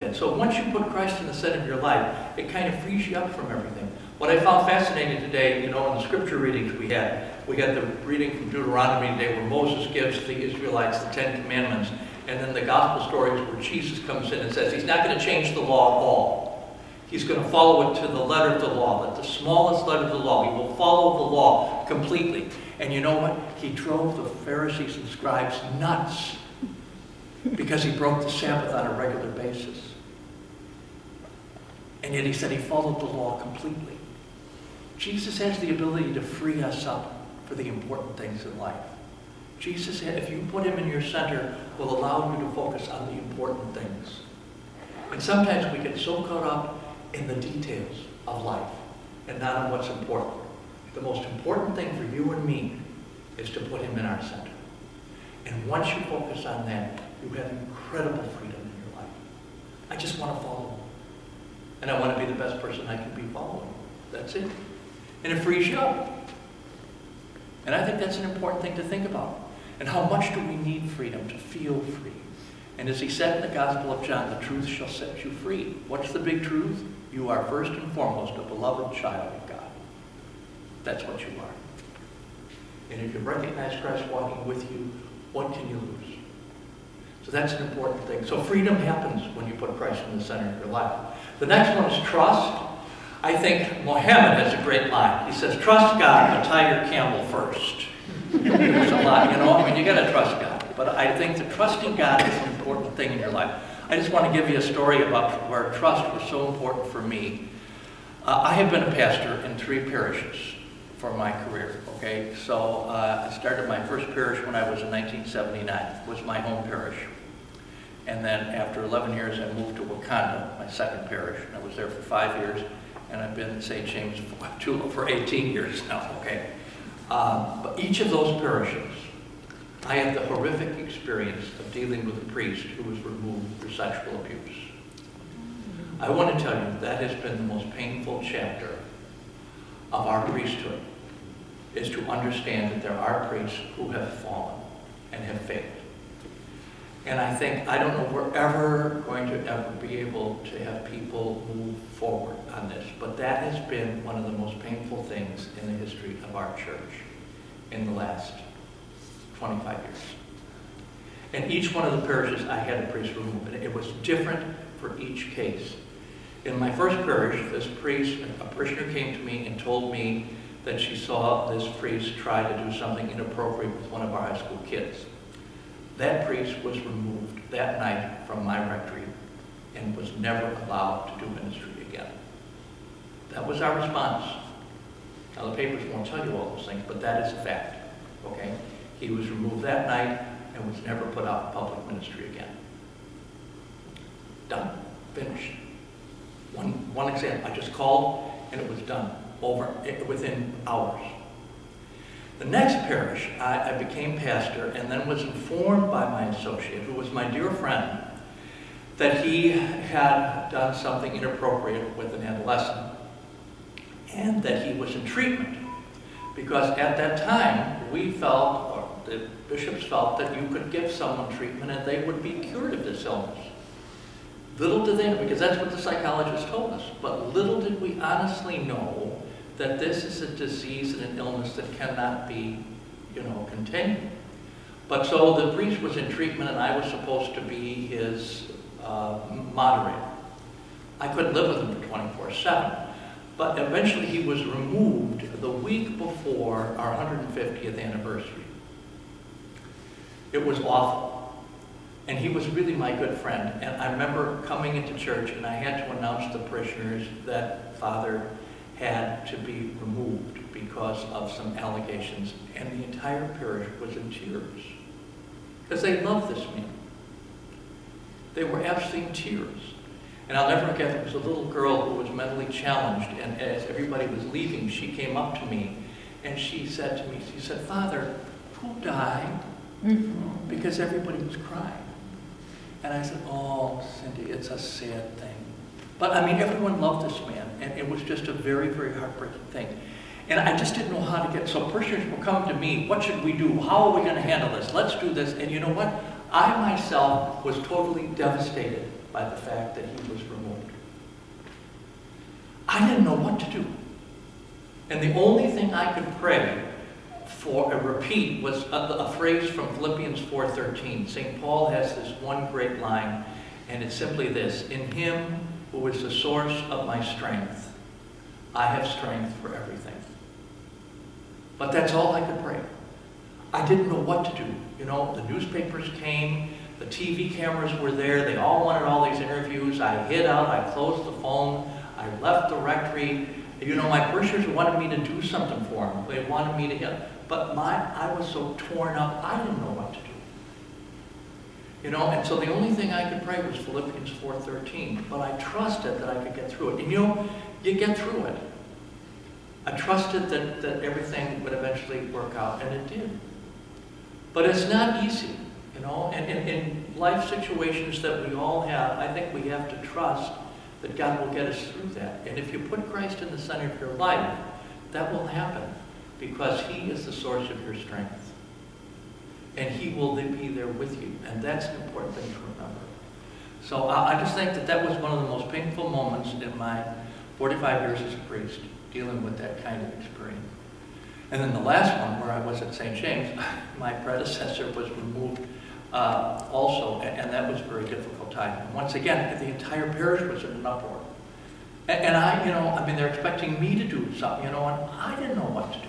And so once you put Christ in the center of your life, it kind of frees you up from everything. What I found fascinating today, in the scripture readings we had the reading from Deuteronomy today where Moses gives the Israelites the 10 Commandments, and then the gospel stories where Jesus comes in and says he's not going to change the law at all. He's going to follow it to the letter of the law, at the smallest letter of the law. He will follow the law completely. And you know what? He drove the Pharisees and scribes nuts because he broke the Sabbath on a regular basis. And yet he said he followed the law completely. Jesus has the ability to free us up for the important things in life. Jesus, if you put him in your center, will allow you to focus on the important things. And sometimes we get so caught up in the details of life and not on what's important. The most important thing for you and me is to put him in our center. And once you focus on that, you have incredible freedom in your life. I just want to follow him. And I want to be the best person I can be following. That's it. And it frees you up. And I think that's an important thing to think about. And how much do we need freedom to feel free? And as he said in the Gospel of John, the truth shall set you free. What's the big truth? You are first and foremost a beloved child of God. That's what you are. And if you recognize Christ walking with you, what can you lose? So that's an important thing. So freedom happens when you put Christ in the center of your life. The next one is trust. I think Mohammed has a great line. He says, trust God, but tie your camel first. There's a lot, you got to trust God. But I think that trusting God is an important thing in your life. I just want to give you a story about where trust was so important for me. I have been a pastor in 3 parishes for my career, okay? So I started my first parish when I was in 1979. It was my home parish. And then after 11 years, I moved to Wakanda, my second parish. And I was there for 5 years. And I've been in St. James for 18 years now, okay? But each of those parishes, I had the horrific experience of dealing with a priest who was removed for sexual abuse. I want to tell you, that has been the most painful chapter of our priesthood, is to understand that there are priests who have fallen and have failed. And I think, I don't know if we're ever going to ever be able to have people move forward on this, but that has been one of the most painful things in the history of our church in the last 25 years. And each one of the parishes, I had a priest removed, and it was different for each case. In my first parish, this priest, a parishioner came to me and told me that she saw this priest try to do something inappropriate with one of our high school kids. That priest was removed that night from my rectory and was never allowed to do ministry again. That was our response. Now the papers won't tell you all those things, but that is a fact, okay? He was removed that night and was never put out in public ministry again. Done. Finished. One example. I just called and it was done within hours. The next parish, I became pastor and then was informed by my associate, who was my dear friend, that he had done something inappropriate with an adolescent and that he was in treatment. Because at that time, we felt, or the bishops felt, that you could give someone treatment and they would be cured of this illness. Little did they know, because that's what the psychologists told us, but little did we honestly know that this is a disease and an illness that cannot be, contained. But so the priest was in treatment and I was supposed to be his moderator. I couldn't live with him for 24/7. But eventually he was removed the week before our 150th anniversary. It was awful. And he was really my good friend. And I remember coming into church and I had to announce to the parishioners that Father had to be removed because of some allegations. And the entire parish was in tears. Because they loved this man. They were absolutely in tears. And I'll never forget, there was a little girl who was mentally challenged, and as everybody was leaving, she came up to me, and she said to me, she said, Father, who died? Because everybody was crying. And I said, oh, Cindy, it's a sad thing. But I mean, everyone loved this man, and it was just a very, very heartbreaking thing. And I just didn't know how to get, so parishioners were coming to me, what should we do? How are we going to handle this? Let's do this. And you know what? I myself was totally devastated by the fact that he was removed. I didn't know what to do. And the only thing I could pray for a repeat was a phrase from Philippians 4:13. St. Paul has this one great line, and it's simply this: in him who is the source of my strength, I have strength for everything. But that's all I could pray. I didn't know what to do. You know, the newspapers came, the TV cameras were there, they all wanted all these interviews. I hid out, I closed the phone, I left the rectory. You know, my parishioners wanted me to do something for them. They wanted me to help. But I was so torn up, I didn't know what to do. You know, and so the only thing I could pray was Philippians 4:13. But I trusted that I could get through it. And you know, you get through it. I trusted that everything would eventually work out, and it did. But it's not easy, you know, and in life situations that we all have, I think we have to trust that God will get us through that. And if you put Christ in the center of your life, that will happen because he is the source of your strength. And he will be there with you. And that's an important thing to remember. So I just think that was one of the most painful moments in my 45 years as a priest, dealing with that kind of experience. And then the last one, where I was at St. James, my predecessor was removed also, and that was a very difficult time. And once again, the entire parish was in an uproar. And I, you know, I mean, they're expecting me to do something, you know, and I didn't know what to do.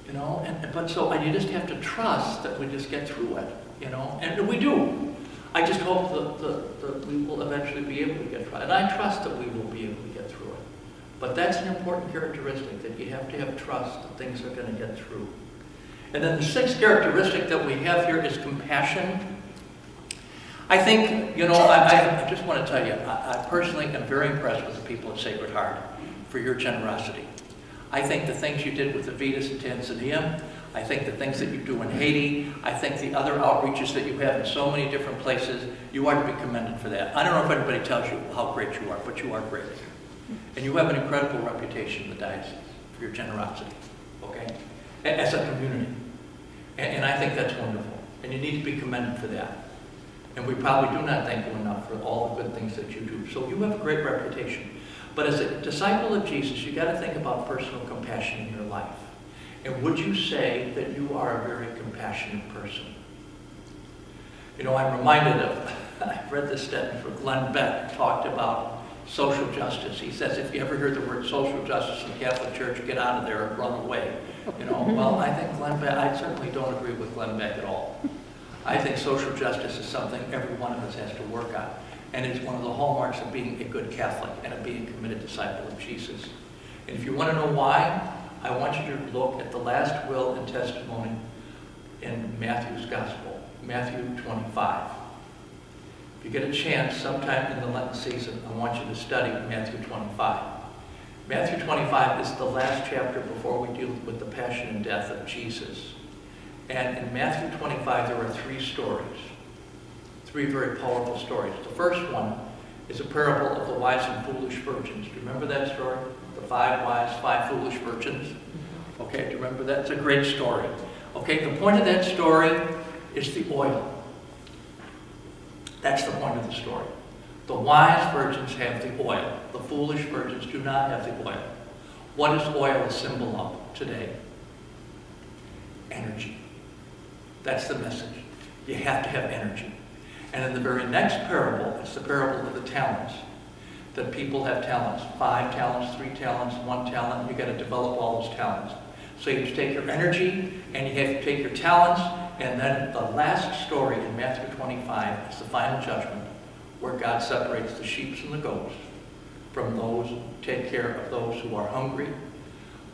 You know, but so you just have to trust that we just get through it, you know, and we do. I just hope that we will eventually be able to get through it. And I trust that we will be able to get through it. But that's an important characteristic, that you have to have trust that things are going to get through. And then the sixth characteristic that we have here is compassion. I think, you know, I just want to tell you, I personally am very impressed with the people at Sacred Heart for your generosity. I think the things you did with the Vitas in Tanzania, I think the things that you do in Haiti, I think the other outreaches that you have in so many different places, you are to be commended for that. I don't know if anybody tells you how great you are, but you are great. And you have an incredible reputation in the diocese for your generosity, okay? As a community. And I think that's wonderful. And you need to be commended for that. And we probably do not thank you enough for all the good things that you do. So you have a great reputation. But as a disciple of Jesus, you got to think about personal compassion in your life. And would you say that you are a very compassionate person? You know, I'm reminded of, I've read this statement from Glenn Beck, talked about social justice. He says, if you ever hear the word social justice in the Catholic Church, get out of there and run away. You know, well, I think Glenn Beck, I certainly don't agree with Glenn Beck at all. I think social justice is something every one of us has to work on. And it's one of the hallmarks of being a good Catholic and of being a committed disciple of Jesus. And if you want to know why, I want you to look at the last will and testimony in Matthew's Gospel, Matthew 25. If you get a chance sometime in the Lenten season, I want you to study Matthew 25. Matthew 25 is the last chapter before we deal with the passion and death of Jesus. And in Matthew 25, there are three stories. Three very powerful stories. The first one is a parable of the wise and foolish virgins. Do you remember that story? The 5 wise, 5 foolish virgins? Okay, do you remember that? It's a great story. Okay, the point of that story is the oil. That's the point of the story. The wise virgins have the oil. The foolish virgins do not have the oil. What is oil a symbol of today? Energy. That's the message. You have to have energy. And in the very next parable, it's the parable of the talents. That people have talents. 5 talents, 3 talents, 1 talent. You've got to develop all those talents. So you have to take your energy, and you have to take your talents, and then the last story in Matthew 25 is the final judgment, where God separates the sheep and the goats from those who take care of those who are hungry,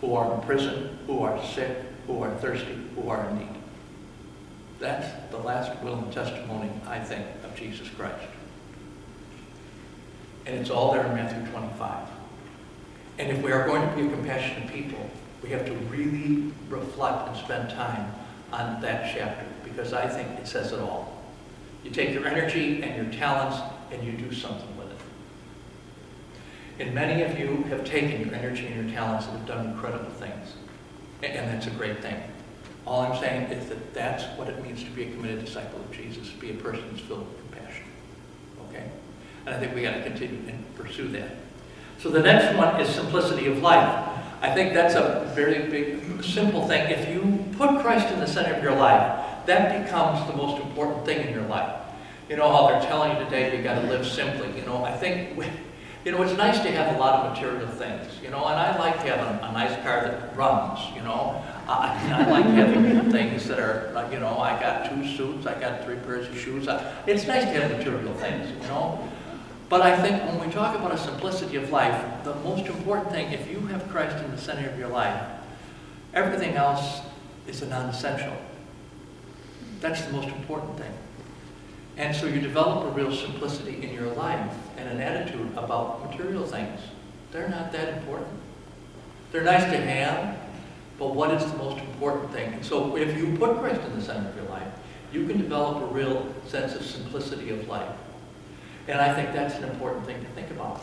who are in prison, who are sick, who are thirsty, who are in need. That's the last will and testimony, I think, of Jesus Christ. And it's all there in Matthew 25. And if we are going to be a compassionate people, we have to really reflect and spend time on that chapter, because I think it says it all. You take your energy and your talents and you do something with it. And many of you have taken your energy and your talents and have done incredible things. And that's a great thing. All I'm saying is that that's what it means to be a committed disciple of Jesus, be a person who's filled with compassion. Okay? And I think we got to continue and pursue that. So the next one is simplicity of life. I think that's a very big, simple thing. If you put Christ in the center of your life, that becomes the most important thing in your life. You know how they're telling you today you got to live simply. You know, I think, you know, it's nice to have a lot of material things. You know, and I like having a nice car that runs. You know, I like having things that are, you know, I got 2 suits, I got 3 pairs of shoes. It's nice to have material things. You know. But I think when we talk about a simplicity of life, the most important thing, if you have Christ in the center of your life, everything else is a non-essential. That's the most important thing. And so you develop a real simplicity in your life and an attitude about material things. They're not that important. They're nice to have, but what is the most important thing? And so if you put Christ in the center of your life, you can develop a real sense of simplicity of life. And I think that's an important thing to think about.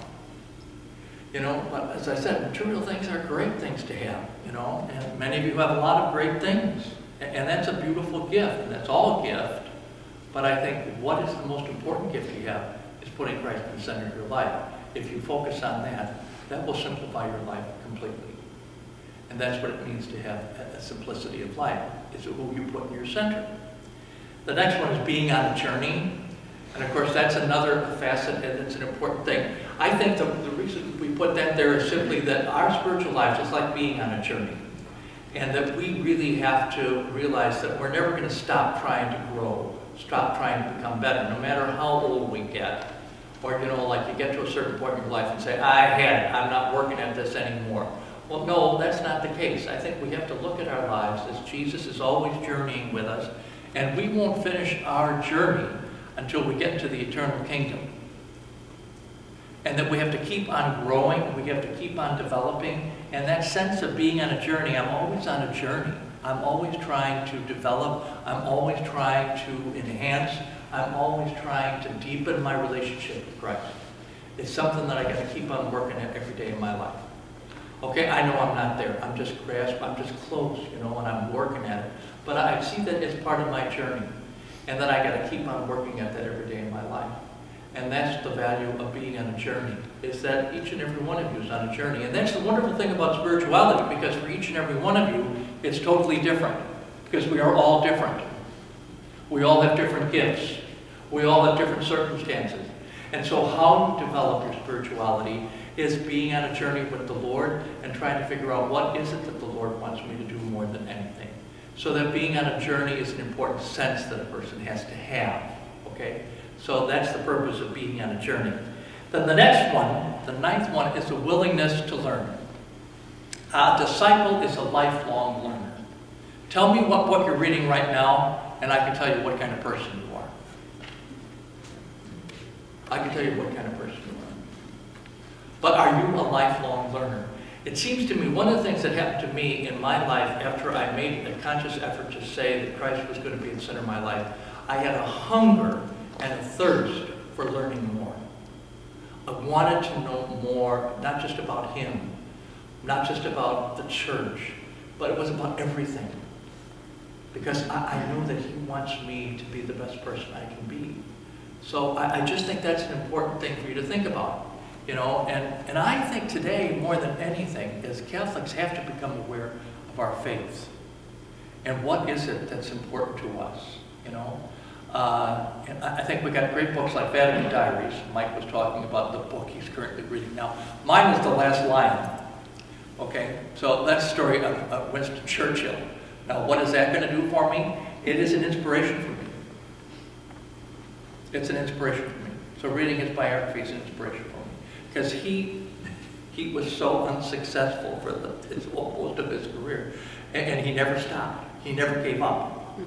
You know, but as I said, material things are great things to have, you know, and many of you have a lot of great things. And that's a beautiful gift, and that's all a gift. But I think what is the most important gift you have is putting Christ in the center of your life. If you focus on that, that will simplify your life completely. And that's what it means to have a simplicity of life, is who you put in your center. The next one is being on a journey. And of course, that's another facet, and it's an important thing. I think the reason we put that there is simply that our spiritual life is like being on a journey. And that we really have to realize that we're never going to stop trying to grow, stop trying to become better, no matter how old we get. Or, you know, like you get to a certain point in your life and say, I had it, I'm not working at this anymore. Well, no, that's not the case. I think we have to look at our lives as Jesus is always journeying with us, and we won't finish our journey until we get to the eternal kingdom. And that we have to keep on growing, we have to keep on developing, and that sense of being on a journey, I'm always on a journey. I'm always trying to develop, I'm always trying to enhance, I'm always trying to deepen my relationship with Christ. It's something that I got to keep on working at every day of my life. Okay, I know I'm not there, I'm just close, you know, and I'm working at it. But I see that as part of my journey. And then I got to keep on working at that every day in my life. And that's the value of being on a journey, is that each and every one of you is on a journey. And that's the wonderful thing about spirituality, because for each and every one of you, it's totally different. Because we are all different. We all have different gifts. We all have different circumstances. And so how you develop your spirituality is being on a journey with the Lord and trying to figure out what is it that the Lord wants me to do more than anything. So that being on a journey is an important sense that a person has to have, okay? So that's the purpose of being on a journey. Then the next one, the 9th one, is a willingness to learn. A disciple is a lifelong learner. Tell me what book you're reading right now, and I can tell you what kind of person you are. I can tell you what kind of person you are. But are you a lifelong learner? It seems to me, one of the things that happened to me in my life after I made a conscious effort to say that Christ was going to be the center of my life, I had a hunger and a thirst for learning more. I wanted to know more, not just about Him, not just about the church, but it was about everything. Because I knew that He wants me to be the best person I can be. So I just think that's an important thing for you to think about. You know, and I think today, more than anything, as Catholics have to become aware of our faith. And what is it that's important to us, you know? And I think we got great books like Vatican Diaries. Mike was talking about the book he's currently reading now. Mine is The Last Lion. Okay, so that's the story of Winston Churchill. Now, what is that going to do for me? It is an inspiration for me. It's an inspiration for me. So reading his biography is an inspiration for me. Because he was so unsuccessful for most of his career. And he never stopped. He never gave up.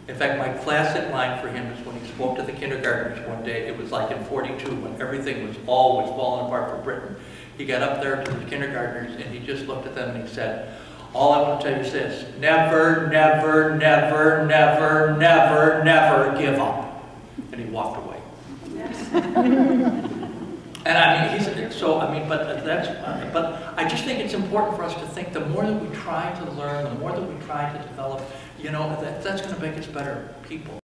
In fact, my classic line for him is when he spoke to the kindergartners one day. It was like in '42, when everything was always falling apart for Britain. He got up there to the kindergartners and he just looked at them and he said, all I want to tell you is this: never, never, never, never, never, never give up. And he walked away. And I mean, but I just think it's important for us to think the more that we try to learn, the more that we try to develop, you know, that's going to make us better people.